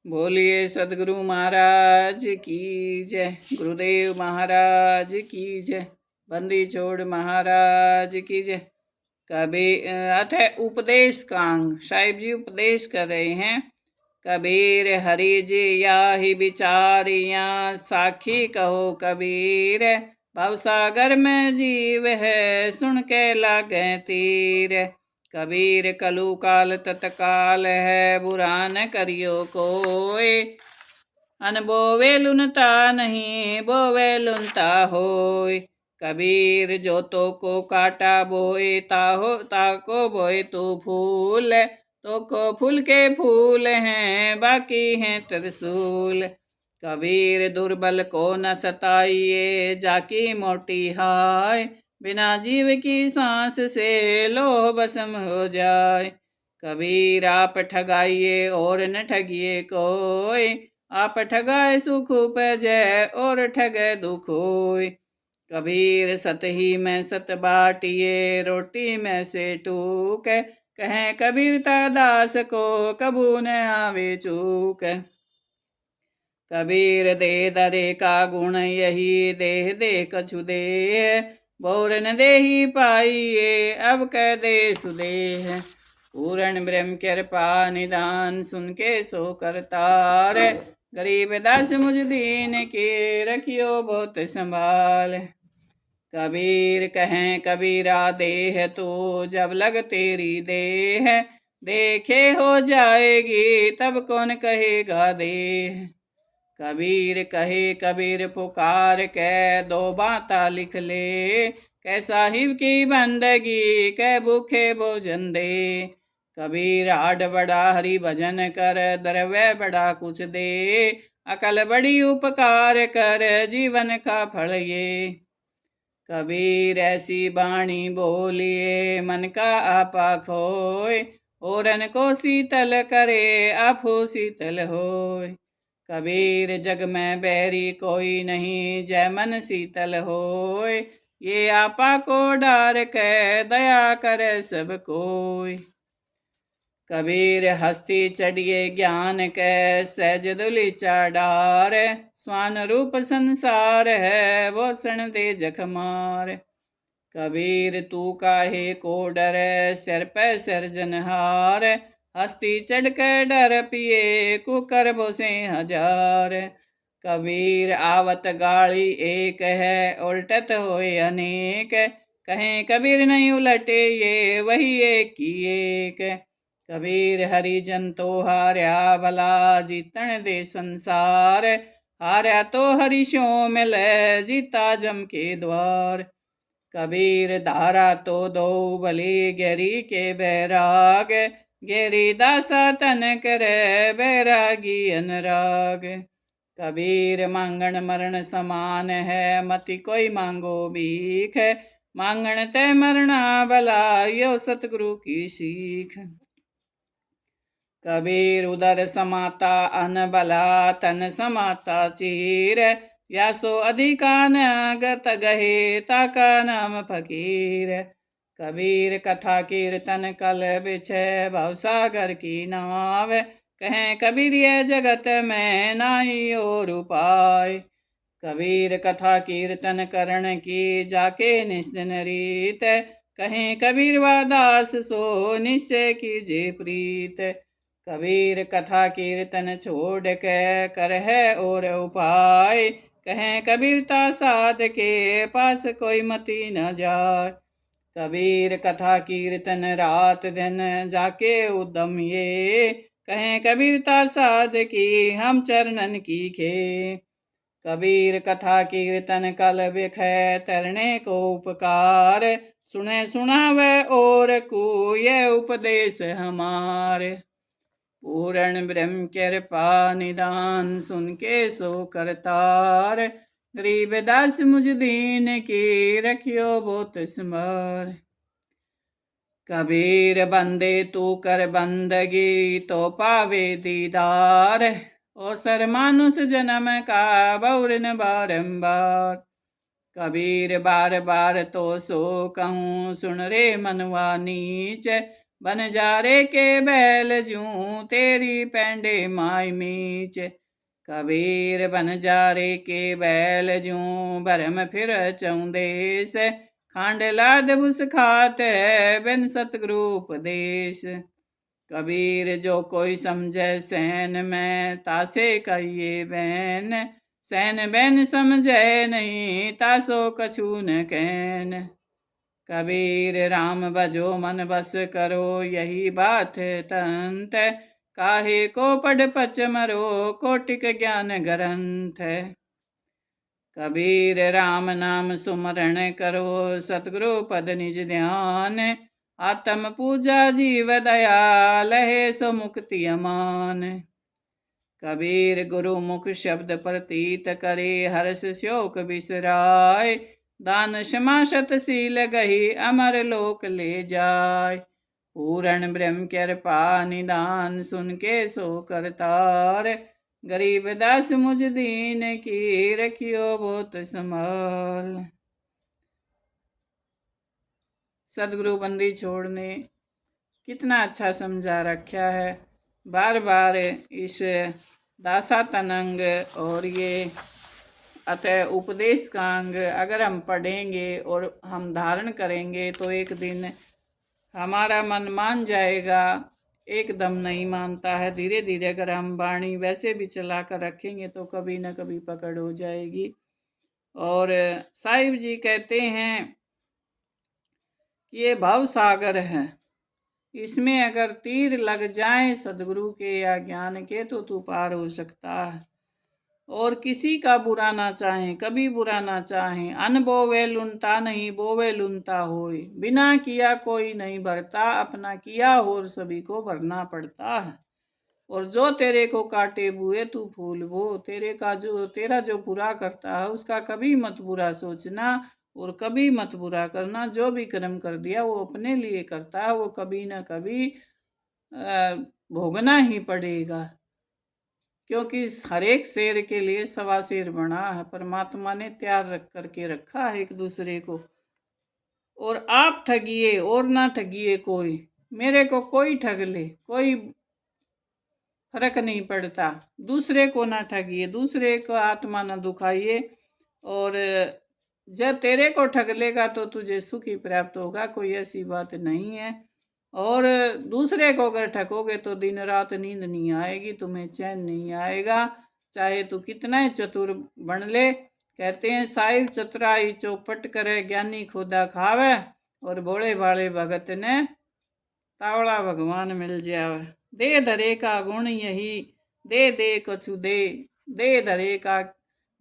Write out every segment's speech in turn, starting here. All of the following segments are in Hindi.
बोलिए सदगुरु महाराज की जय। गुरुदेव महाराज की जय। बंदी छोड़ महाराज की जय। कबीर अथ उपदेश कांग। साहिब जी उपदेश कर रहे हैं। कबीर हरि जी याहि विचारिया, साखी कहो कबीर। भवसागर में जीव है, सुन के लागे तीर। कबीर कलु काल तत्काल है, बुरा न करियो कोय। अन बोवे लुनता नहीं, बोवे लुनता होय। कबीर जो तो को काटा बोए, ताहो ताको बोए तो फूल। तो को फूल के फूल हैं, बाकी हैं त्रिशूल। कबीर दुर्बल को न सताइए, जाकी मोटी हाय। बिना जीव की सांस से लोह भस्म हो जाए। कबीर आप ठगाइए और न ठगिए कोई। आप ठगाए सुख उपजै और ठगे दुख होय। कबीर सत ही में सत बाटिए, रोटी में से टूक। कहें कबीरता दास को, कबू न आवे चूक। कबीर दे दरे का गुण यही, देह दे कछु देह। बोर न देही पाइए, अब कह दे सुदेह। पूर्ण ब्रह्म कृपा निदान, सुन के सो करतार। गरीब दास मुझ दीन के, रखियो बहुत संभाल। कबीर कहें कबीरा देह तो, जब लग तेरी देह। देखे हो जाएगी, तब कौन कहेगा देह। कबीर कहे कबीर पुकार के, दो बाता लिख ले। कै साहिब की बंदगी, कै भूखे भोजन दे। कबीर आड बड़ा हरि भजन कर, द्रव्य बड़ा कुछ दे। अकल बड़ी उपकार कर, जीवन का फल ये। कबीर ऐसी बाणी बोलिए, मन का आपा खोय। ओरन को शीतल करे, आफू शीतल होय। कबीर जग में बैरी कोई नहीं, जय मन शीतल होय। ये आपा को डार के, दया करे सब कोय। कबीर हस्ती चढ़िए ज्ञान के, सहज दुली डार। स्वान रूप संसार है, वो सण दे जख मार। कबीर तू काहे को डरे, सिर पे सिरजनहार। हस्ती चढ़ के डर पिए, कुकर बोसे हजार। कबीर आवत गाड़ी एक है, उल्टत होए अनेक। कहें कबीर नहीं उलटे ये, वही एक की एक। कबीर हरिजन तो हार्या भला, जीतन दे संसार। हार्या तो हरि स्यो मिले, जीता जम के द्वार। कबीर धारा तो दो भली, गहरी के बैराग। गहरी दासा तन करे, बैरागी अनुराग। कबीर मांगण मरण समान है, मति कोई मांगो भीख। मांगण ते मरना भला, यो सतगुरु की सीख। कबीर उदर समाता अन भला, तन समाता चीर। या सो अधिका न गत गहे, ताका नाम फकीर। कबीर कथा कीर्तन कल बिछे, भवसागर की नाव। कहें कबीर ये जगत में नाही और उपाय। कबीर कथा कीर्तन करण की, जाके निस्दिन रीत। कहें कबीर वादास सो, निश्चय कीजे प्रीत। कबीर कथा कीर्तन छोड़ के, कर है और उपाय। कहें कबीरता साध के, पास कोई मति न जाय। कबीर कथा कीर्तन रात दिन, जाके उद्यम ये। कहें कबीरता साध की, हम चरणन की खे। कबीर कथा कीर्तन कल बिखै, तरने को उपकार। सुने सुनावे और को, ये उपदेश हमारे। पूर्ण ब्रह्म कृपा निदान, सुन के सो करतार। गरीब दास मुझ दीन की, रखियो बहुत स्मर। कबीर बंदे तू कर बंदगी, तो पावे दीदार। ओ सर मानुष जन्म का, बहुरन बारंबार। कबीर बार बार तो सो कहूँ, सुन रे मनवा नीच। बनजारे के बैल जूं तेरी पैंडे माई मीच। कबीर बनजारे के बैल जूं भरम फिर चौदेश। खांड लाद बुस खात है बिन सतगुरु उपदेश। कबीर जो कोई समझे सैन में तासे कहिए बैन। सैन बैन समझे नहीं तासो कछु न कहन। कबीर राम भजो मन बस करो यही बात तंत। काहे को पढ़ पच मरो कोटिक ज्ञान ग्रंथ। कबीर राम नाम सुमरण करो सतगुरु पद निज ध्यान। आत्म पूजा जीव दया लहे सो मुक्ति अमान। कबीर गुरु मुख शब्द प्रतीत करे हर्ष शोक बिसराय। दान क्षमा सत सील गही अमर लोक ले जाय। पूर्ण ब्रह्म कृपा निदान सुन के सो करतार। गरीब दास मुझ दीन की रखियो बहुत संभाल। सदगुरु बंदी छोड़ने कितना अच्छा समझा रखा है। बार बार इस दासातन और ये अतः उपदेश का अंग अगर हम पढ़ेंगे और हम धारण करेंगे तो एक दिन हमारा मन मान जाएगा। एकदम नहीं मानता है, धीरे धीरे अगर हम वाणी वैसे भी चला कर रखेंगे तो कभी न कभी पकड़ हो जाएगी। और साहिब जी कहते हैं कि ये भव सागर है, इसमें अगर तीर लग जाए सदगुरु के या ज्ञान के तो तू पार हो सकता है। और किसी का बुरा ना चाहे, कभी बुरा ना चाहे। अन बोवे लुनता नहीं बोवे लुनता होय। बिना किया कोई नहीं भरता, अपना किया और सभी को भरना पड़ता है। और जो तेरे को काटे बुए तू फूल बो। तेरा जो बुरा करता है उसका कभी मत बुरा सोचना और कभी मत बुरा करना। जो भी कर्म कर दिया वो अपने लिए करता है, वो कभी ना कभी भोगना ही पड़ेगा। क्योंकि हर एक शेर के लिए सवा शेर बना है। परमात्मा ने तैयार रख करके रखा है एक दूसरे को। और आप ठगिए और ना ठगिए कोई, मेरे को कोई ठग ले कोई फर्क नहीं पड़ता। दूसरे को ना ठगिए, दूसरे को आत्मा ना दुखाइए। और जब तेरे को ठग लेगा तो तुझे सुख ही प्राप्त होगा, कोई ऐसी बात नहीं है। और दूसरे को अगर ठगोगे तो दिन रात नींद नहीं आएगी, तुम्हें चैन नहीं आएगा, चाहे तू कितना ही चतुर बन ले। कहते हैं साहिब चतुराई चौपट करे ज्ञानी खुदा खावे। और भोले भाले भगत ने तावड़ा भगवान मिल जावे। दे धरे का गुण यही दे दे कछु दे। दे धरे का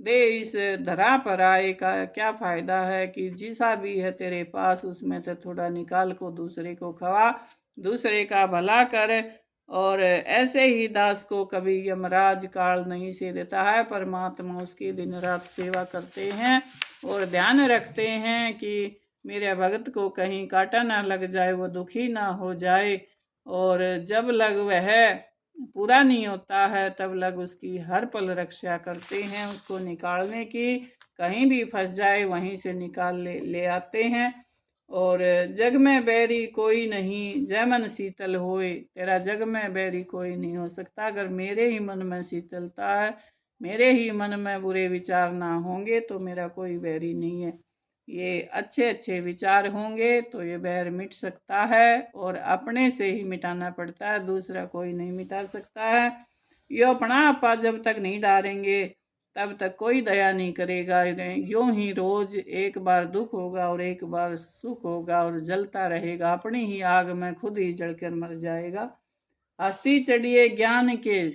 दे, इस धरा पर आए का क्या फायदा है कि जिसा भी है तेरे पास उसमें से थोड़ा निकाल को दूसरे को खवा, दूसरे का भला कर। और ऐसे ही दास को कभी यमराज काल नहीं से देता है। परमात्मा उसकी दिन रात सेवा करते हैं और ध्यान रखते हैं कि मेरे भगत को कहीं कांटा ना लग जाए, वो दुखी ना हो जाए। और जब लग वह पूरा नहीं होता है तब लग उसकी हर पल रक्षा करते हैं, उसको निकालने की। कहीं भी फंस जाए वहीं से निकाल ले आते हैं। और जग में बैरी कोई नहीं जय मन शीतल होए। तेरा जग में बैरी कोई नहीं हो सकता अगर मेरे ही मन में शीतलता है, मेरे ही मन में बुरे विचार ना होंगे तो मेरा कोई बैरी नहीं है। ये अच्छे अच्छे विचार होंगे तो ये बैर मिट सकता है। और अपने से ही मिटाना पड़ता है, दूसरा कोई नहीं मिटा सकता है। ये अपना आपा जब तक नहीं डालेंगे तब तक कोई दया नहीं करेगा। यूं ही रोज एक बार दुख होगा और एक बार सुख होगा और जलता रहेगा, अपनी ही आग में खुद ही जलकर मर जाएगा। हस्ती चढ़िए ज्ञान के,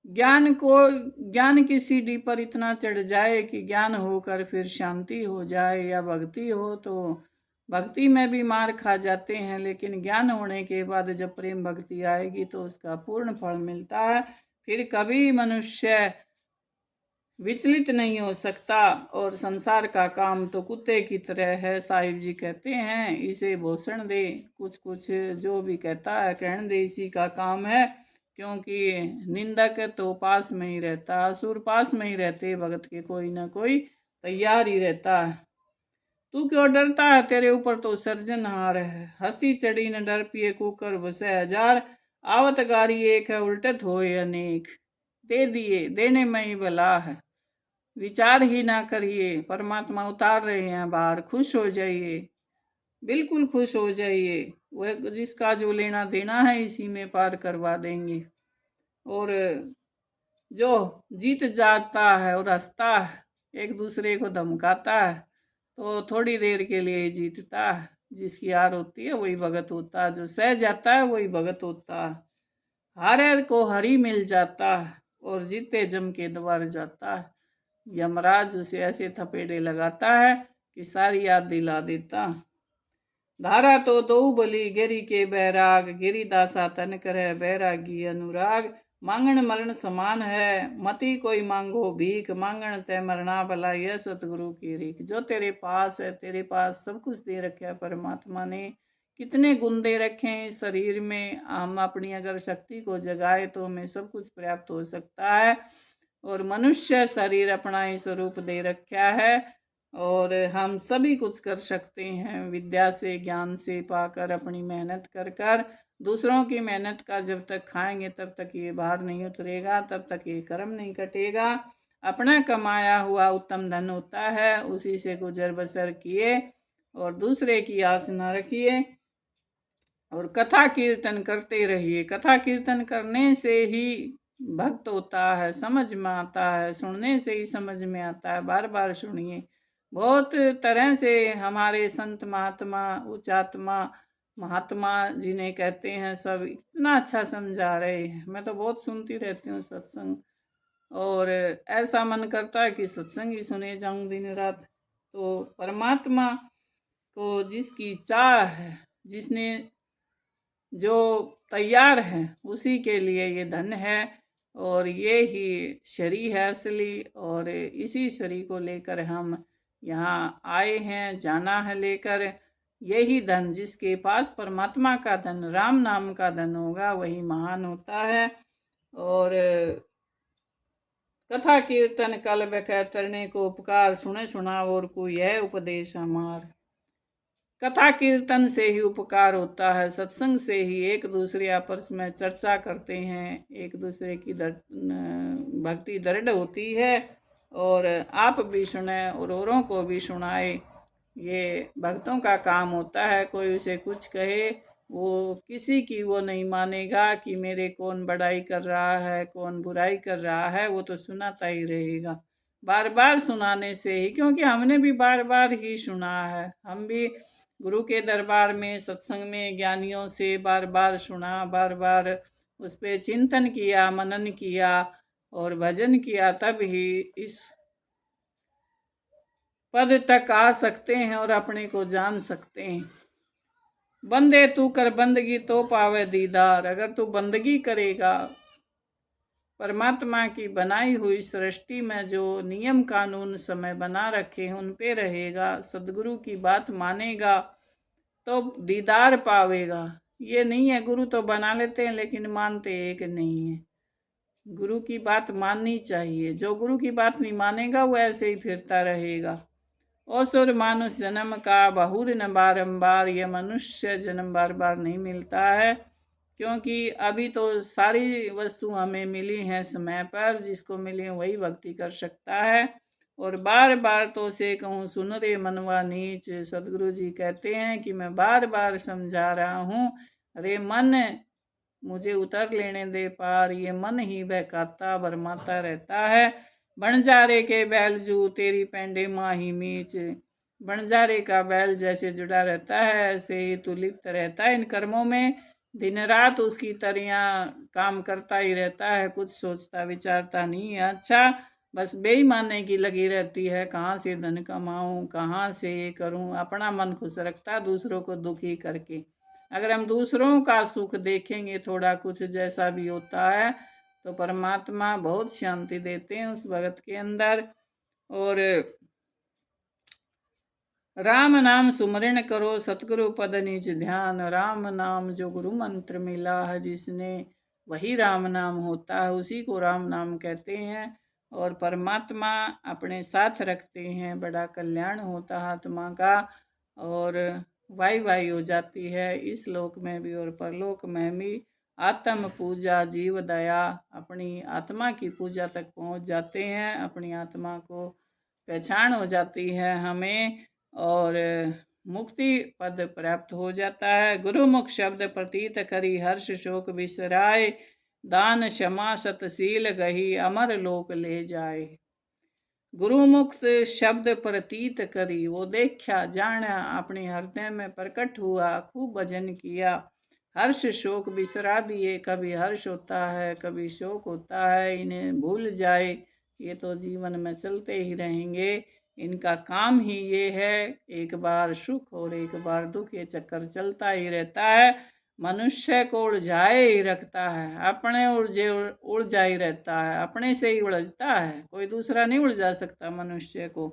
ज्ञान की सीढ़ी पर इतना चढ़ जाए कि ज्ञान होकर फिर शांति हो जाए। या भक्ति हो तो भक्ति में भी मार खा जाते हैं, लेकिन ज्ञान होने के बाद जब प्रेम भक्ति आएगी तो उसका पूर्ण फल मिलता है। फिर कभी मनुष्य विचलित नहीं हो सकता। और संसार का काम तो कुत्ते की तरह है। साहिब जी कहते हैं इसे भूषण दे, कुछ कुछ जो भी कहता है कहने दे, इसी का काम है। क्योंकि निंदक तो पास में ही रहता, असुर पास में ही रहते, भगत के कोई ना कोई तैयार ही रहता है। तू क्यों डरता है, तेरे ऊपर तो सर्जनहार है। हंसी चढ़ी न डर पिए कुकर बसे हजार, आवत गारी एक है उल्टत होए अनेक। दे दिए देने में ही भला है, विचार ही ना करिए, परमात्मा उतार रहे हैं बाहर। खुश हो जाइए, बिल्कुल खुश हो जाइए, वह जिसका जो लेना देना है इसी में पार करवा देंगे। और जो जीत जाता है और हंसता है, एक दूसरे को धमकाता है, तो थोड़ी देर के लिए जीतता है। जिसकी हार होती है वही भगत होता है, जो सह जाता है वही भगत होता है। हारे को हरी मिल जाता है और जीते जम के द्वार जाता है। यमराज उसे ऐसे थपेड़े लगाता है कि सारी याद दिला देता। धारा तो दो बली गिरी के बैराग, गिरी दासा तन करे बैरागी अनुराग। मांगण मरण समान है, मती कोई मांगो भीख, मांगण तय मरना भला यह सतगुरु की रीख। जो तेरे पास है, तेरे पास सब कुछ दे रखा है परमात्मा ने। कितने गुण दे रखे हैं इस शरीर में, हम अपनी अगर शक्ति को जगाए तो हमें सब कुछ प्राप्त हो सकता है। और मनुष्य शरीर अपना ही स्वरूप दे रखा है और हम सभी कुछ कर सकते हैं विद्या से, ज्ञान से पाकर, अपनी मेहनत कर कर। दूसरों की मेहनत का जब तक खाएंगे तब तक ये भार नहीं उतरेगा, तब तक ये कर्म नहीं कटेगा। अपना कमाया हुआ उत्तम धन होता है, उसी से गुजर बसर किए और दूसरे की आस न रखिए। और कथा कीर्तन करते रहिए। कथा कीर्तन करने से ही भक्त होता है, समझ में आता है, सुनने से ही समझ में आता है। बार बार सुनिए। बहुत तरह से हमारे संत महात्मा, उच्चात्मा महात्मा जिन्हें कहते हैं, सब इतना अच्छा समझा रहे हैं। मैं तो बहुत सुनती रहती हूँ सत्संग, और ऐसा मन करता है कि सत्संग ही सुने जाऊं दिन रात। तो परमात्मा को जिसकी चाह है, जिसने जो तैयार है, उसी के लिए ये धन है। और ये ही शरीर है असली, और इसी शरीर को लेकर हम यहाँ आए हैं, जाना है लेकर। यही धन, जिसके पास परमात्मा का धन, राम नाम का धन होगा, वही महान होता है। और कथा कीर्तन कल बखै तरने को उपकार, सुने सुना और को यह उपदेश हमार। कथा कीर्तन से ही उपकार होता है, सत्संग से ही एक दूसरे आपस में चर्चा करते हैं, एक दूसरे की भक्ति दृढ़ होती है। और आप भी सुने और औरों को भी सुनाए, ये भक्तों का काम होता है। कोई उसे कुछ कहे, वो किसी की वो नहीं मानेगा कि मेरे कौन बड़ाई कर रहा है, कौन बुराई कर रहा है, वो तो सुनाता ही रहेगा। बार बार सुनाने से ही, क्योंकि हमने भी बार बार ही सुना है। हम भी गुरु के दरबार में, सत्संग में ज्ञानियों से बार बार सुना, बार बार उस पर चिंतन किया, मनन किया और भजन किया, तब ही इस पद तक आ सकते हैं और अपने को जान सकते हैं। बंदे तू कर बंदगी तो पावे दीदार। अगर तू बंदगी करेगा, परमात्मा की बनाई हुई सृष्टि में जो नियम कानून समय बना रखे हैं उन पे रहेगा, सदगुरु की बात मानेगा, तो दीदार पावेगा। ये नहीं है गुरु तो बना लेते हैं लेकिन मानते एक नहीं है। गुरु की बात माननी चाहिए। जो गुरु की बात नहीं मानेगा वो ऐसे ही फिरता रहेगा। असुर मानुष जन्म का बहुर न बारंबार, ये मनुष्य जन्म बार बार नहीं मिलता है। क्योंकि अभी तो सारी वस्तु हमें मिली हैं समय पर, जिसको मिली वही भक्ति कर सकता है। और बार बार तो से कहूँ सुन रे मनवा नीच। सदगुरु जी कहते हैं कि मैं बार बार समझा रहा हूँ, अरे मन मुझे उतर लेने दे पार। ये मन ही बहकाता भरमाता रहता है। बंजारे के बैल जू तेरी पेंडे माही मीच। बंजारे का बैल जैसे जुड़ा रहता है, ऐसे ही तू लिप्त रहता है इन कर्मों में। दिन रात उसकी तरियां काम करता ही रहता है, कुछ सोचता विचारता नहीं है। अच्छा, बस बेईमानी की लगी रहती है, कहाँ से धन कमाऊं, कहाँ से ये करूं। अपना मन खुश रखता, दूसरों को दुखी करके। अगर हम दूसरों का सुख देखेंगे, थोड़ा कुछ जैसा भी होता है, तो परमात्मा बहुत शांति देते हैं उस भगत के अंदर। और राम नाम सुमरण करो सतगुरु पद निज ध्यान। राम नाम जो गुरु मंत्र मिला है जिसने, वही राम नाम होता है, उसी को राम नाम कहते हैं। और परमात्मा अपने साथ रखते हैं, बड़ा कल्याण होता है आत्मा का और वाई वाई हो जाती है इस लोक में भी और परलोक में भी। आत्म पूजा जीव दया, अपनी आत्मा की पूजा तक पहुंच जाते हैं, अपनी आत्मा को पहचान हो जाती है हमें और मुक्ति पद प्राप्त हो जाता है। गुरुमुख शब्द प्रतीत करी हर्ष शोक बिसराए, दान क्षमा सतशील गही अमर लोक ले जाए। गुरुमुक्त शब्द प्रतीत करी, वो देखा जाना अपने हृदय में प्रकट हुआ, खूब भजन किया, हर्ष शोक बिसरा दिए। कभी हर्ष होता है कभी शोक होता है, इन्हें भूल जाए, ये तो जीवन में चलते ही रहेंगे, इनका काम ही ये है, एक बार सुख और एक बार दुख, ये चक्कर चलता ही रहता है। मनुष्य को उलझाए ही रखता है, अपने उलझा ही रहता है, अपने से ही उलझता है, कोई दूसरा नहीं उलझा सकता मनुष्य को।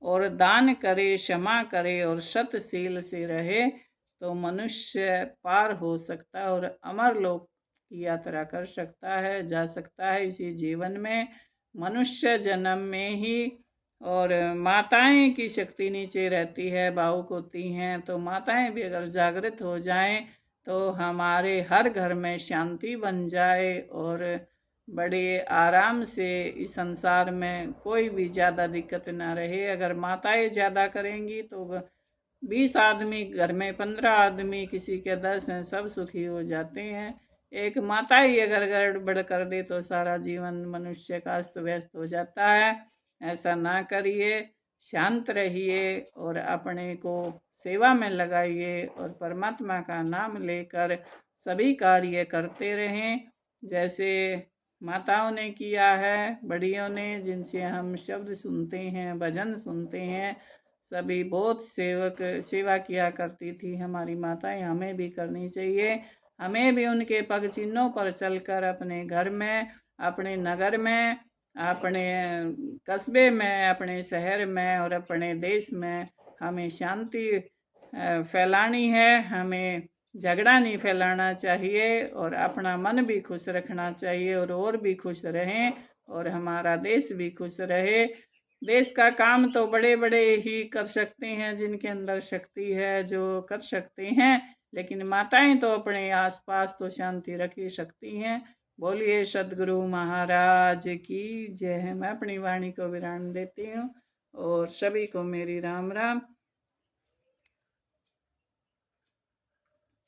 और दान करे क्षमा करे और सतशील से रहे तो मनुष्य पार हो सकता है और अमर लोक की यात्रा कर सकता है, जा सकता है इसी जीवन में, मनुष्य जन्म में ही। और माताएं की शक्ति नीचे रहती है, भावुक होती हैं, तो माताएं भी अगर जागृत हो जाएं तो हमारे हर घर में शांति बन जाए और बड़े आराम से इस संसार में कोई भी ज़्यादा दिक्कत ना रहे। अगर माताएं ज़्यादा करेंगी तो 20 आदमी घर में, 15 आदमी, किसी के 10 हैं, सब सुखी हो जाते हैं। एक माता ही अगर गड़बड़ कर दे तो सारा जीवन मनुष्य का अस्त व्यस्त हो जाता है। ऐसा ना करिए, शांत रहिए और अपने को सेवा में लगाइए और परमात्मा का नाम लेकर सभी कार्य करते रहें, जैसे माताओं ने किया है, बड़ियों ने, जिनसे हम शब्द सुनते हैं, भजन सुनते हैं, सभी बहुत सेवा किया करती थी हमारी माताएं, हमें भी करनी चाहिए। हमें भी उनके पग चिन्हों पर चलकर अपने घर में, अपने नगर में, अपने कस्बे में, अपने शहर में और अपने देश में हमें शांति फैलानी है। हमें झगड़ा नहीं फैलाना चाहिए और अपना मन भी खुश रखना चाहिए और भी खुश रहें और हमारा देश भी खुश रहे। देश का काम तो बड़े बड़े ही कर सकते हैं, जिनके अंदर शक्ति है, जो कर सकते हैं, लेकिन माताएं तो अपने आसपास तो शांति रख ही सकती हैं। बोलिए सदगुरु महाराज की जय। मैं अपनी वाणी को विराम देती हूँ और सभी को मेरी राम राम।